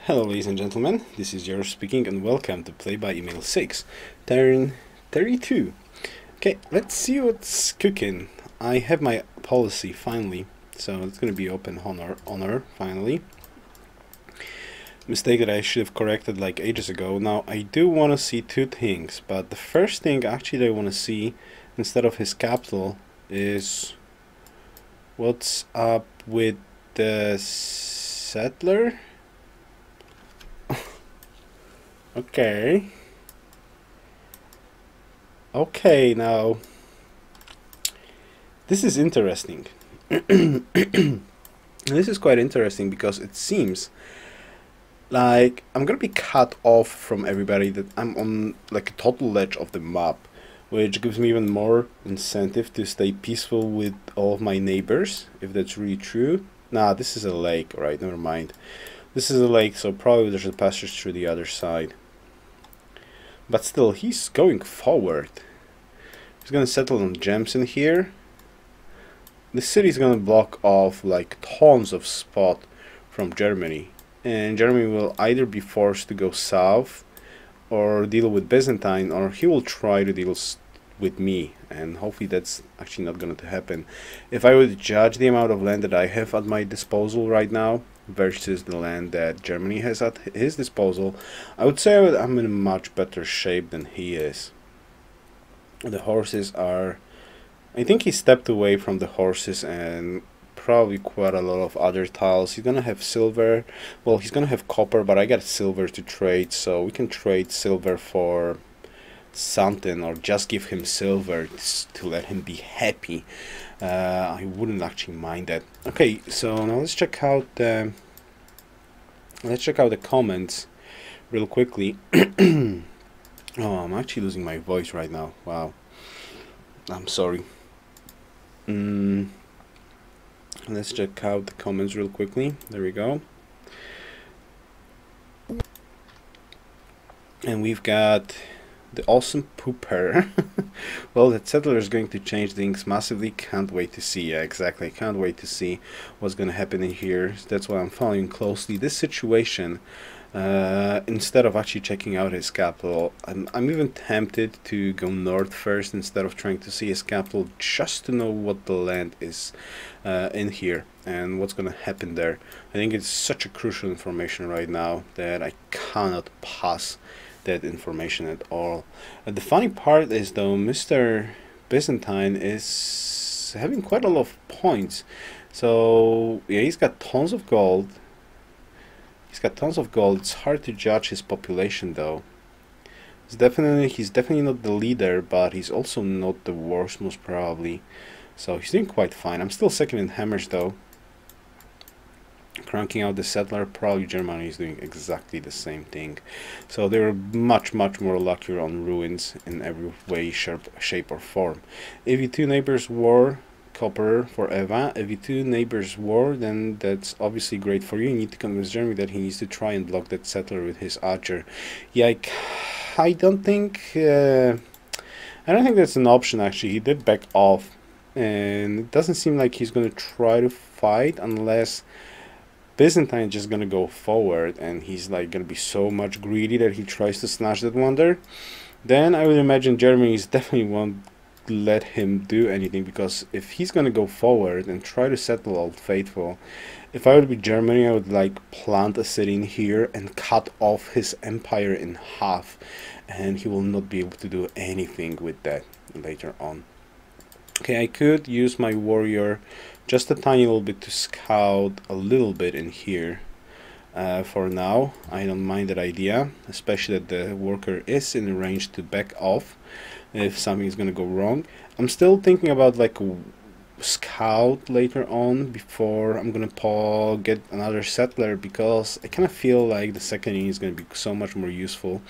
Hello ladies and gentlemen, this is Yoruus speaking and welcome to Play by Email 6, turn 32. Okay, let's see what's cooking. I have my policy finally, so it's gonna be open honor finally. Mistake that I should have corrected like ages ago. Now I do want to see two things, but the first thing actually I want to see instead of his capital is what's up with the settler. Okay. Okay, now this is interesting. This is quite interesting because it seems like I'm gonna be cut off from everybody, that I'm on like a total ledge of the map, which gives me even more incentive to stay peaceful with all of my neighbors, if that's really true. Nah, this is a lake, right? Never mind. This is a lake, so probably there's a passage through the other side. But still, he's going forward. He's gonna settle on gems in here. The city's gonna block off like tons of spot from Germany. And Germany will either be forced to go south or deal with Byzantine, or he will try to deal with me. And hopefully that's actually not going to happen. If I would judge the amount of land that I have at my disposal right now versus the land that Germany has at his disposal, I would say I'm in a much better shape than he is. The horses are... I think he stepped away from the horses and probably quite a lot of other tiles. He's gonna have silver. Well, he's gonna have copper, but I got silver to trade, so we can trade silver for something, or just give him silver to let him be happy. I wouldn't actually mind that. Okay, so now let's check out the comments real quickly. Oh, I'm actually losing my voice right now. Wow, I'm sorry. Let's check out the comments real quickly. There we go. And we've got the awesome pooper. Well, that settler is going to change things massively. Can't wait to see. Yeah, exactly. Can't wait to see what's going to happen in here. That's why I'm following closely this situation. Instead of actually checking out his capital, I'm even tempted to go north first instead of trying to see his capital, just to know what the land is in here and what's going to happen there. I think it's such a crucial information right now that I cannot pass that information at all. The funny part is, though, Mr. Byzantine is having quite a lot of points. So yeah, he's got tons of gold. He's got tons of gold. It's hard to judge his population, though. He's definitely not the leader, but he's also not the worst, most probably. So he's doing quite fine. I'm still second in hammers, though. Cranking out the settler. Probably Germany is doing exactly the same thing. So they're much more luckier on ruins in every way, shape or form. AV2 neighbors war. Copper for Eva. If you two neighbors war, then that's obviously great for you. You need to convince Jeremy that he needs to try and block that settler with his archer. Yeah, I don't think that's an option. Actually, he did back off, and it doesn't seem like he's going to try to fight unless Byzantine is just going to go forward, and he's like going to be so much greedy that he tries to snatch that wonder. Then I would imagine Germany is definitely won't let him do anything, because if he's gonna go forward and try to settle Old Faithful, if I would be Germany, I would like plant a city in here and cut off his empire in half, and he will not be able to do anything with that later on. Okay, I could use my warrior just a tiny little bit to scout a little bit in here. For now, I don't mind that idea, especially that the worker is in range to back off if something is going to go wrong. I'm still thinking about like a scout later on before I'm going to get another settler, because I kind of feel like the second unit is going to be so much more useful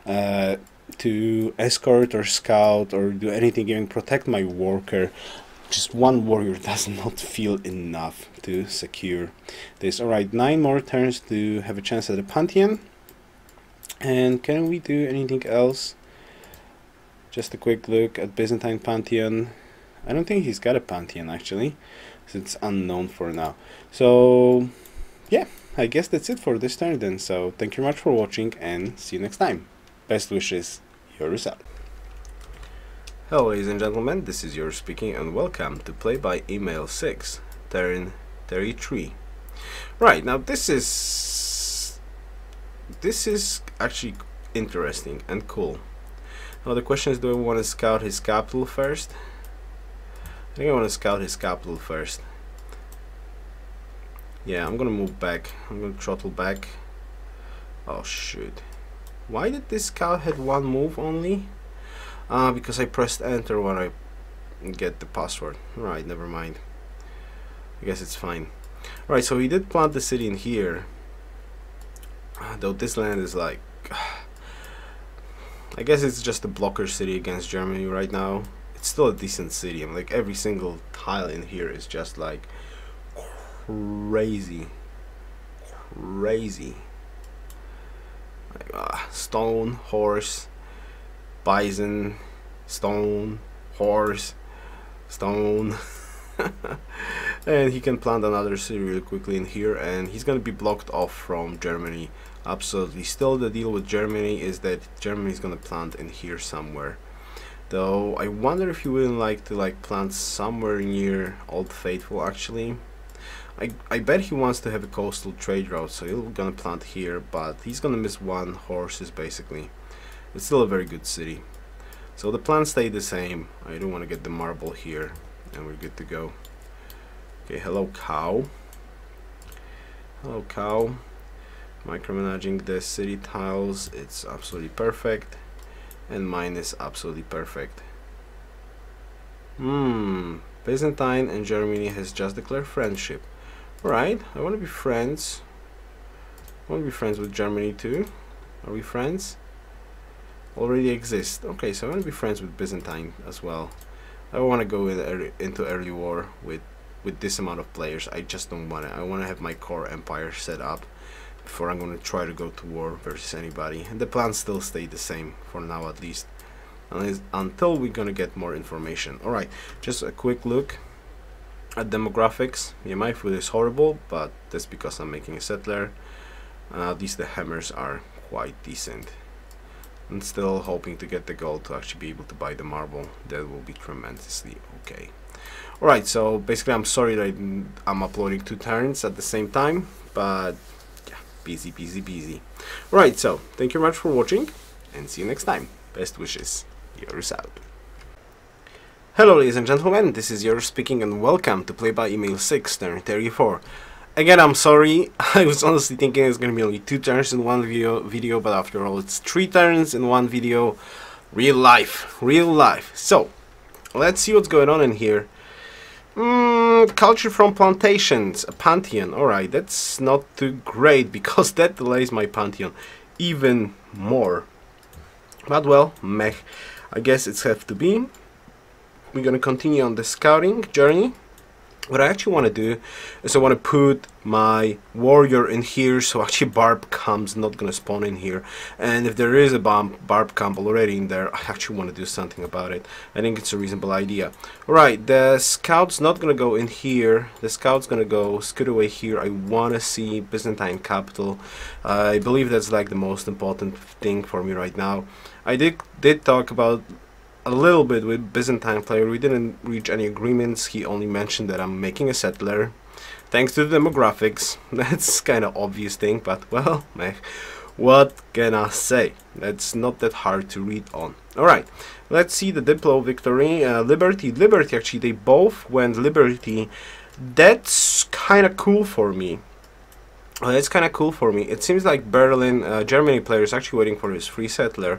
to escort or scout or do anything, even protect my worker. Just one warrior does not feel enough to secure this. Alright, 9 more turns to have a chance at a Pantheon. And can we do anything else? Just a quick look at Byzantine Pantheon. I don't think he's got a Pantheon, actually, since it's unknown for now. So yeah, I guess that's it for this turn then, so thank you very much for watching and see you next time. Best wishes, Yoruus out. Hello ladies and gentlemen, this is Yoruus speaking and welcome to Play by Email 6, turn 33. Right, now this is actually interesting and cool. Now the question is, do I want to scout his capital first? I think I want to scout his capital first. Yeah, I'm gonna move back. I'm gonna throttle back. Oh shoot. Why did this scout had one move only? Because I pressed enter when I get the password. Right, never mind. I guess it's fine. Right, so he did plant the city in here. Though this land is like... I guess it's just a blocker city against Germany right now. It's still a decent city. I'm like, every single tile in here is just like crazy. Like, stone, horse, bison, stone, horse, stone. And he can plant another city really quickly in here, and he's gonna be blocked off from Germany. Absolutely. Still, the deal with Germany is that Germany is gonna plant in here somewhere. Though I wonder if he wouldn't like to plant somewhere near Old Faithful. Actually, I bet he wants to have a coastal trade route, so he's gonna plant here, but he's gonna miss one horses basically. It's still a very good city. So the plan stayed the same. I don't want to get the marble here, and we're good to go. Okay, hello cow. Hello cow. Micromanaging the city tiles, it's absolutely perfect. And mine is absolutely perfect. Byzantine and Germany has just declared friendship. Right, I want to be friends. I want to be friends with Germany too. Are we friends? Already exist. Okay, so I want to be friends with Byzantine as well. I don't want to go into early war with this amount of players. I just don't want it. I want to have my core empire set up before I'm going to try to go to war versus anybody. And the plans still stay the same for now, at least, until we're going to get more information. Alright, just a quick look at demographics. Yeah, my food is horrible, but that's because I'm making a settler. At least the hammers are quite decent. I'm still hoping to get the gold to actually be able to buy the marble. That will be tremendously okay. Alright, so basically I'm sorry that I'm uploading 2 turns at the same time, but yeah, busy. Alright, so thank you very much for watching and see you next time. Best wishes, Yoruus out. Hello ladies and gentlemen, this is Yoruus speaking and welcome to Play by Email 6, turn 34. Again, I'm sorry, I was honestly thinking it's going to be only 2 turns in one video, but after all it's 3 turns in one video. Real life. So, let's see what's going on in here. Culture from plantations, a pantheon. Alright, that's not too great because that delays my pantheon even more. But well, meh, I guess it's have to be. We're going to continue on the scouting journey. What I actually want to do is I want to put my warrior in here, so actually barb camp's not going to spawn in here. And if there is a barb camp already in there, I actually want to do something about it. I think it's a reasonable idea. Alright, the scout's not going to go in here. The scout's going to go scoot away here. I want to see Byzantine capital. I believe that's like the most important thing for me right now. I did talk about a little bit with Byzantine player. We didn't reach any agreements. He only mentioned that I'm making a settler. Thanks to the demographics. That's kind of obvious thing, but well, meh, what can I say? That's not that hard to read on. Alright, let's see the Diplo victory. Liberty, actually, they both went Liberty. That's kind of cool for me. It seems like Berlin, Germany player is actually waiting for his free settler,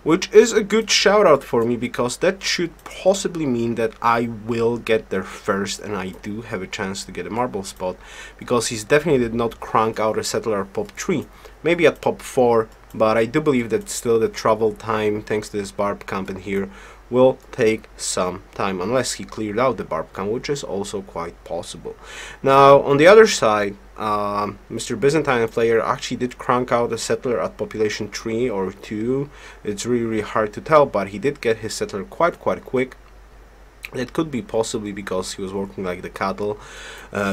which is a good shout out for me because that should possibly mean that I will get there first and I do have a chance to get a marble spot, because he's definitely did not crank out a settler at pop 3, maybe at pop 4, but I do believe that still the travel time, thanks to this barb camp in here, will take some time, unless he cleared out the barb camp, which is also quite possible. Now on the other side, Mr. Byzantine player actually did crank out a settler at population 3 or 2. It's really hard to tell, but he did get his settler quite quick. That could be possibly because he was working like the cattle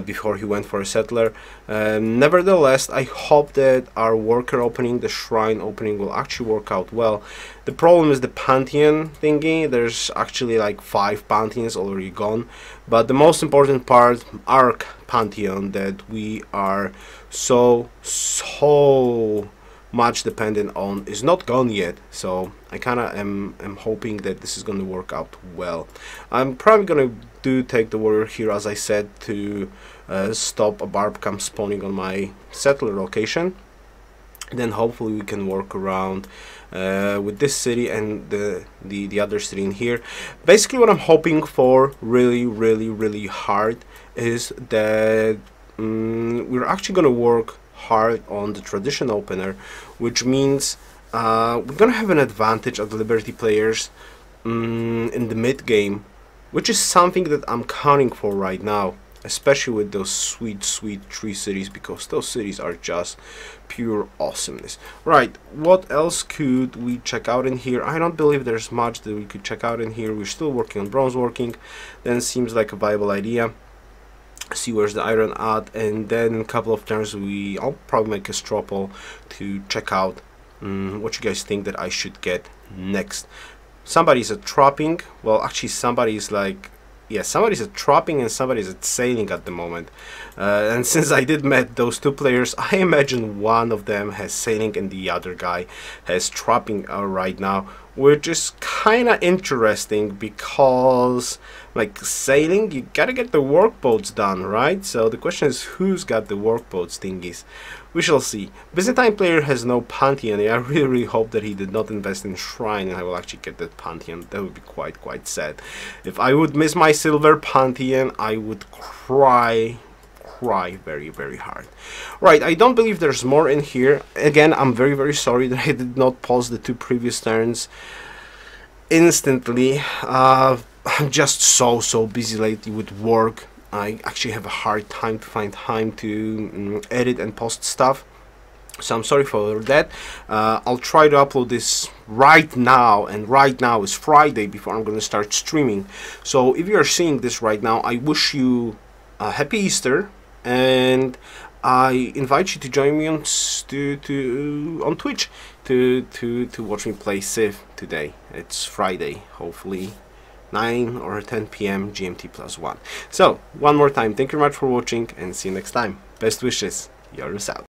before he went for a settler. Nevertheless, I hope that our worker opening, the shrine opening, will actually work out well. The problem is the pantheon thingy. There's actually like 5 pantheons already gone, but the most important part, our pantheon, that we are so much dependent on, is not gone yet. So I kind of am hoping that this is going to work out well. I'm probably going to take the warrior here, as I said, to stop a barbcam spawning on my settler location. Then hopefully we can work around with this city and the other city in here. Basically what I'm hoping for really hard is that we're actually going to work hard on the tradition opener, which means we're gonna have an advantage of the Liberty players in the mid game, which is something that I'm counting for right now, especially with those sweet 3 cities, because those cities are just pure awesomeness. Right, what else could we check out in here? I don't believe there's much that we could check out in here. We're still working on bronze working. Then seems like a viable idea. See where's the iron at, and then in a couple of turns I'll probably make a straw poll to check out what you guys think that I should get next. Somebody's at trapping. Well, actually somebody's like, yeah, somebody's at trapping and somebody's at sailing at the moment, and since I did met those 2 players, I imagine one of them has sailing and the other guy has trapping right now, which is kind of interesting because, like, sailing, you gotta get the workboats done, right? So the question is, who's got the workboats thingies? We shall see. Byzantine player has no pantheon. I really hope that he did not invest in shrine and I will actually get that pantheon. That would be quite sad. If I would miss my silver pantheon, I would cry very hard. Right, I don't believe there's more in here. Again, I'm very sorry that I did not pause the 2 previous turns instantly. I'm just so busy lately with work. I actually have a hard time to find time to edit and post stuff, so I'm sorry for that. I'll try to upload this right now, and right now is Friday before I'm going to start streaming. So if you are seeing this right now, I wish you a happy Easter, and I invite you to join me on on Twitch to watch me play Civ today. It's Friday, hopefully 9 or 10 p.m. GMT+1. So one more time, thank you very much for watching and see you next time. Best wishes, Yoruus out.